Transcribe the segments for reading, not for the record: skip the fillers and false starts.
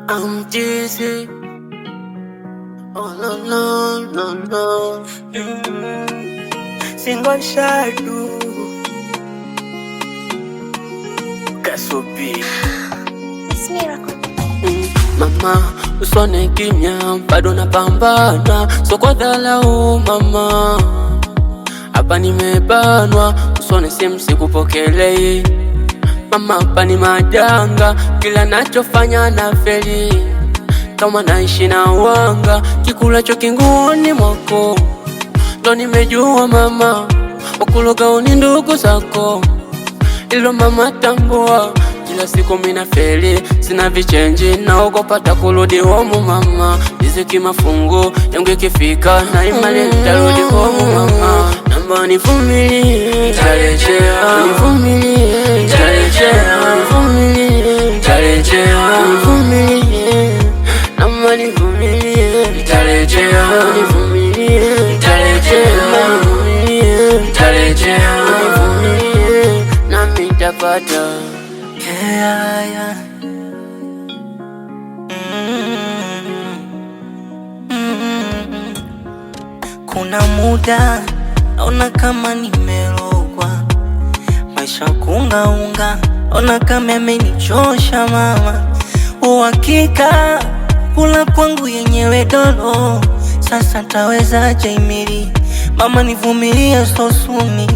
I'm dizzy. Oh no no no no. Single shadow. Kasubi. It's miracle. Mama, usone kimya, bado napambana, so kwa dharau mama. Hapa nimebanwa, usone simu sikupokelei. Mama hapa ni majanga, kila nachofanya na feli. Kama naishi na wanga, kikulacho kinguoni mwako. Ndo nimejua mama, wakuloga uni ndugu zako. Ilo mama tambua, kila siku mina feli, sina vichenji, naogopa takurudi homu mama. Riziki mafungu, yangu ikifika, na imani nitarudi homu mama. Namba nivumilie, nitarejea, nivumilie, nitarejea, nivumilie, nitarejea, nivumilie. Namba nivumilie, nitarejea, nivumilie, nitarejea, nivumilie, nitarejea, nivumilie. Nami nitapata. Yeah, yeah. Kuna muda naona kama nimerogwa, maisha kungaunga, naona kama yamenichosha mama. Uhakika kula kwangu yenyewe dolo, sasa tawezaje imili mama, nivumilie sosuni.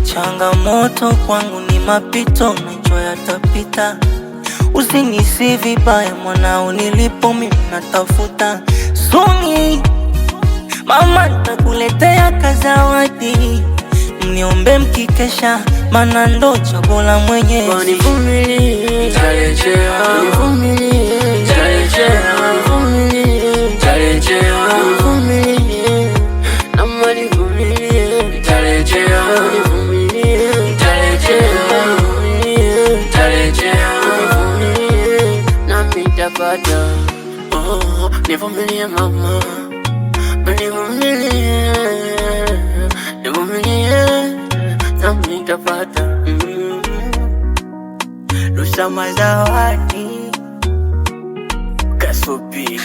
Changamoto kwangu ni mapito, najua yatapita. Usinisi vibaya mwanao, nilipo mimi natafuta suni. Mama nitakuletea kazawadi, mniombe mkikesha, maana ndo chaguo la Mwenyezi. Nivumilie, nitarejea, nivumilie, nitarejea, nivumilie, nitarejea, nivumilie. Nama nivumilie, nitarejea, nivumilie, nitarejea, nivumilie, nitarejea, nivumilie. Nami nitapata. Oh, nivumilie mama, nivumilie, nivumilie. Nami nitapata. Rusa mazawadi Kasubi.